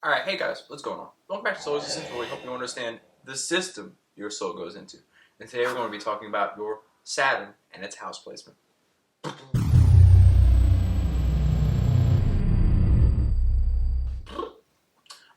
Alright, hey guys, what's going on? Welcome back to Solar Systems, where we hope you understand the system your soul goes into. And today we're going to be talking about your Saturn and its house placement.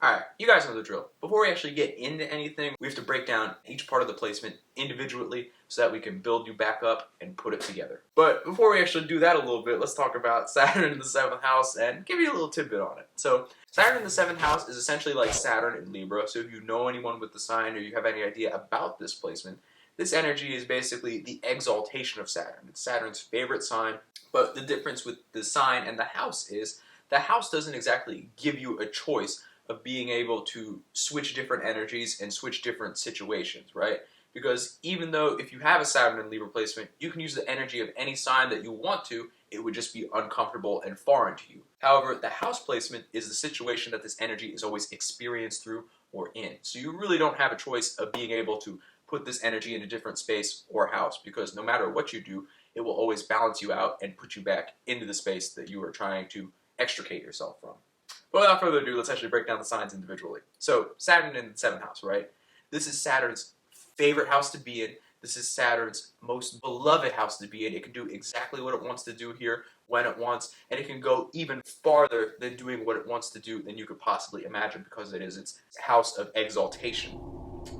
Alright, you guys know the drill. Before we actually get into anything, we have to break down each part of the placement individually so that we can build you back up and put it together. But before we actually do that a little bit, let's talk about Saturn in the 7th house and give you a little tidbit on it. So, Saturn in the 7th house is essentially like Saturn in Libra, so if you know anyone with the sign or you have any idea about this placement, this energy is basically the exaltation of Saturn. It's Saturn's favorite sign, but the difference with the sign and the house is the house doesn't exactly give you a choice of being able to switch different energies and switch different situations, right? Because even though if you have a Saturn in Libra placement, you can use the energy of any sign that you want to, it would just be uncomfortable and foreign to you. However, the house placement is the situation that this energy is always experienced through or in. So you really don't have a choice of being able to put this energy in a different space or house, because no matter what you do, it will always balance you out and put you back into the space that you are trying to extricate yourself from. But without further ado, let's actually break down the signs individually. So, Saturn in the 7th house, right? This is Saturn's favorite house to be in. This is Saturn's most beloved house to be in. It can do exactly what it wants to do here, when it wants, and it can go even farther than doing what it wants to do than you could possibly imagine, because it is its house of exaltation.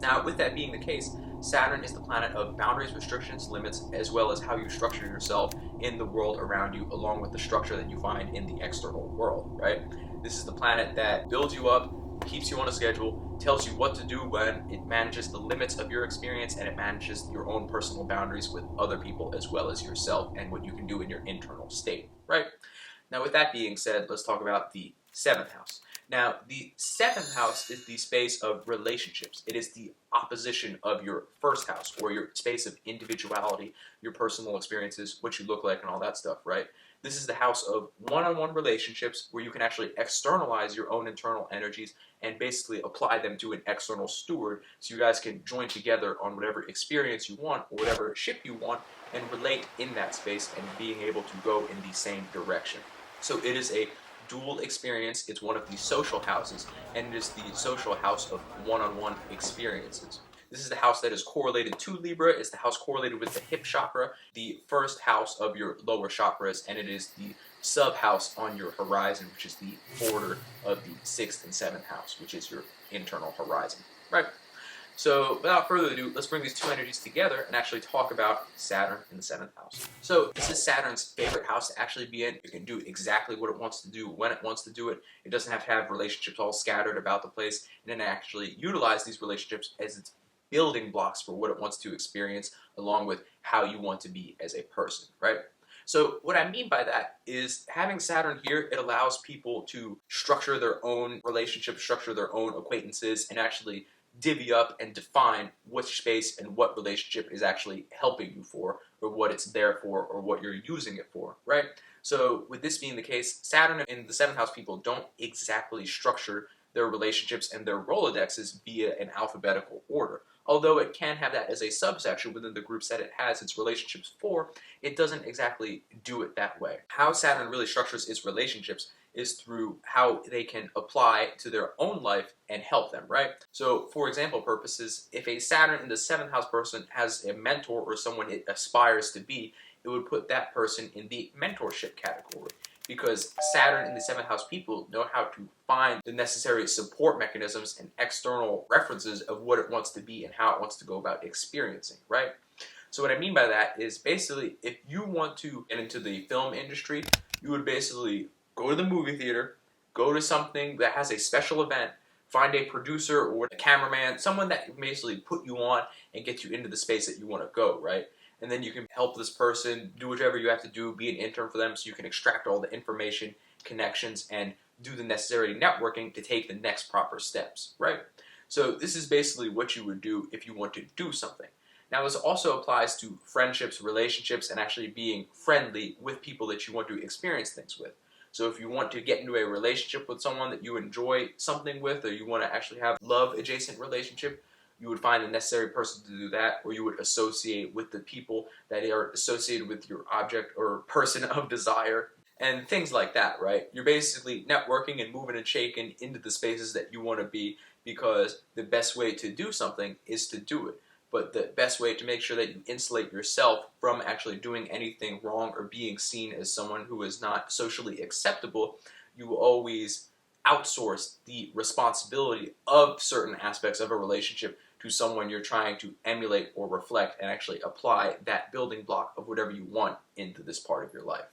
Now, with that being the case, Saturn is the planet of boundaries, restrictions, limits, as well as how you structure yourself in the world around you, along with the structure that you find in the external world, right? This is the planet that builds you up, keeps you on a schedule, tells you what to do when, it manages the limits of your experience, and it manages your own personal boundaries with other people as well as yourself and what you can do in your internal state, right? Now, with that being said, let's talk about the 7th house. Now, the 7th house is the space of relationships. It is the opposition of your 1st house, or your space of individuality, your personal experiences, what you look like, and all that stuff, right? This is the house of one-on-one relationships where you can actually externalize your own internal energies and basically apply them to an external steward, so you guys can join together on whatever experience you want or whatever ship you want and relate in that space and being able to go in the same direction. So it is a dual experience. It's one of the social houses, and it is the social house of one-on-one experiences. This is the house that is correlated to Libra. It's the house correlated with the hip chakra, the 1st house of your lower chakras, and it is the sub-house on your horizon, which is the border of the 6th and 7th house, which is your internal horizon, right? So, without further ado, let's bring these two energies together and actually talk about Saturn in the 7th house. So, this is Saturn's favorite house to actually be in. It can do exactly what it wants to do when it wants to do it. It doesn't have to have relationships all scattered about the place, and then actually utilize these relationships as its building blocks for what it wants to experience, along with how you want to be as a person, right? So what I mean by that is having Saturn here, it allows people to structure their own relationships, structure their own acquaintances, and actually divvy up and define which space and what relationship is actually helping you for, or what it's there for, or what you're using it for, right? So with this being the case, Saturn in the 7th house people don't exactly structure their relationships and their Rolodexes via an alphabetical order. Although it can have that as a subsection within the groups that it has its relationships for, it doesn't exactly do it that way. How Saturn really structures its relationships is through how they can apply to their own life and help them, right? So, for example purposes, if a Saturn in the 7th house person has a mentor or someone it aspires to be, it would put that person in the mentorship category. Because Saturn in the 7th house people know how to find the necessary support mechanisms and external references of what it wants to be and how it wants to go about experiencing, right? So what I mean by that is basically, if you want to get into the film industry, you would basically go to the movie theater, go to something that has a special event, find a producer or a cameraman, someone that can basically put you on and get you into the space that you want to go, right? And then you can help this person do whatever you have to do, be an intern for them so you can extract all the information, connections, and do the necessary networking to take the next proper steps, right? So this is basically what you would do if you want to do something. Now this also applies to friendships, relationships, and actually being friendly with people that you want to experience things with. So if you want to get into a relationship with someone that you enjoy something with, or you want to actually have love adjacent relationship, you would find the necessary person to do that, or you would associate with the people that are associated with your object or person of desire. and things like that, right? You're basically networking and moving and shaking into the spaces that you want to be, because the best way to do something is to do it. But the best way to make sure that you insulate yourself from actually doing anything wrong or being seen as someone who is not socially acceptable, you always outsource the responsibility of certain aspects of a relationship to someone you're trying to emulate or reflect, and actually apply that building block of whatever you want into this part of your life.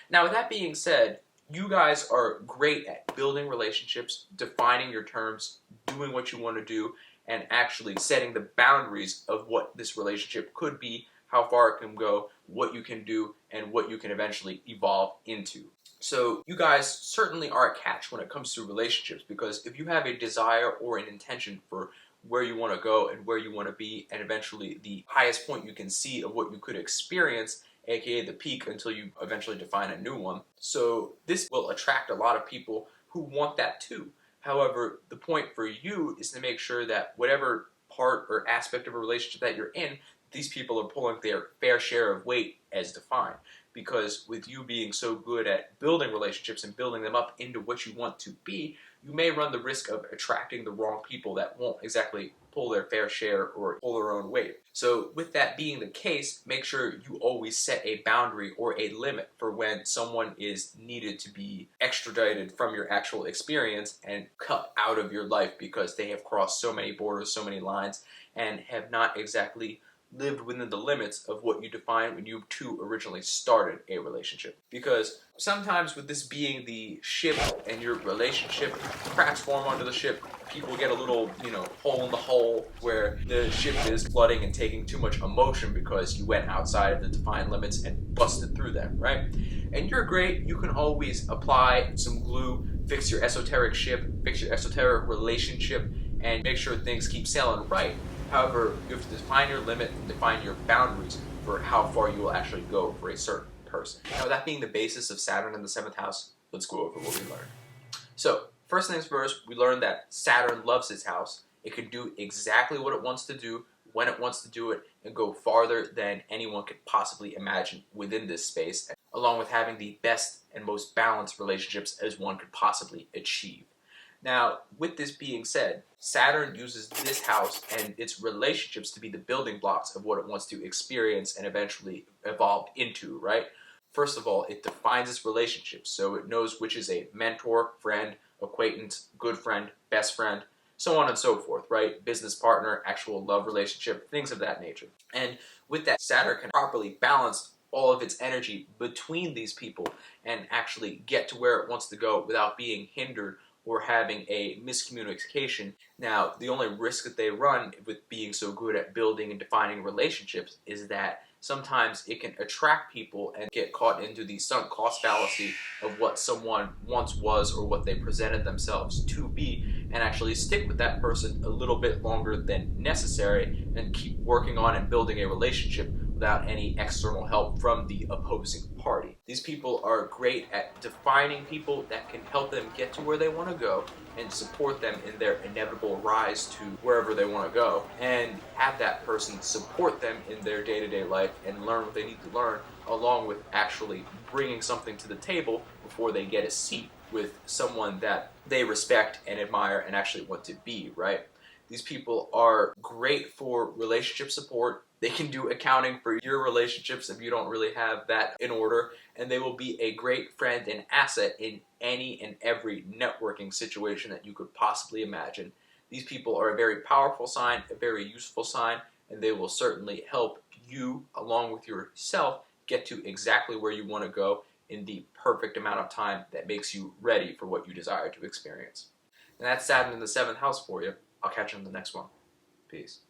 Now, with that being said, you guys are great at building relationships, defining your terms, doing what you want to do, and actually setting the boundaries of what this relationship could be, how far it can go, what you can do, and what you can eventually evolve into. So you guys certainly are a catch when it comes to relationships, because if you have a desire or an intention for where you want to go and where you want to be, and eventually the highest point you can see of what you could experience, aka the peak, until you eventually define a new one. So this will attract a lot of people who want that too. However, the point for you is to make sure that whatever part or aspect of a relationship that you're in, these people are pulling their fair share of weight as defined. Because with you being so good at building relationships and building them up into what you want to be, you may run the risk of attracting the wrong people that won't exactly pull their fair share or pull their own weight. So with that being the case, make sure you always set a boundary or a limit for when someone is needed to be extradited from your actual experience and cut out of your life because they have crossed so many borders, so many lines, and have not exactly lived within the limits of what you defined when you two originally started a relationship. Because sometimes with this being the ship and your relationship, cracks form under the ship, people get a little, hole in the hull where the ship is flooding and taking too much emotion because you went outside of the defined limits and busted through them, right? And you're great, you can always apply some glue, fix your esoteric ship, fix your esoteric relationship, and make sure things keep sailing right. However, you have to define your limit and define your boundaries for how far you will actually go for a certain person. Now, that being the basis of Saturn in the 7th house, let's go over what we learned. So, first things first, we learned that Saturn loves its house. It can do exactly what it wants to do, when it wants to do it, and go farther than anyone could possibly imagine within this space, along with having the best and most balanced relationships as one could possibly achieve. Now, with this being said, Saturn uses this house and its relationships to be the building blocks of what it wants to experience and eventually evolve into, right? First of all, it defines its relationships, so it knows which is a mentor, friend, acquaintance, good friend, best friend, so on and so forth, right? Business partner, actual love relationship, things of that nature. And with that, Saturn can properly balance all of its energy between these people and actually get to where it wants to go without being hindered or having a miscommunication. Now, the only risk that they run with being so good at building and defining relationships is that sometimes it can attract people and get caught into the sunk cost fallacy of what someone once was or what they presented themselves to be, and actually stick with that person a little bit longer than necessary and keep working on and building a relationship without any external help from the opposing party. These people are great at defining people that can help them get to where they want to go and support them in their inevitable rise to wherever they want to go, and have that person support them in their day-to-day life and learn what they need to learn, along with actually bringing something to the table before they get a seat with someone that they respect and admire and actually want to be, right? These people are great for relationship support. They can do accounting for your relationships if you don't really have that in order, and they will be a great friend and asset in any and every networking situation that you could possibly imagine. These people are a very powerful sign, a very useful sign, and they will certainly help you, along with yourself, get to exactly where you want to go in the perfect amount of time that makes you ready for what you desire to experience. And that's Saturn in the 7th house for you. I'll catch you in the next one. Peace.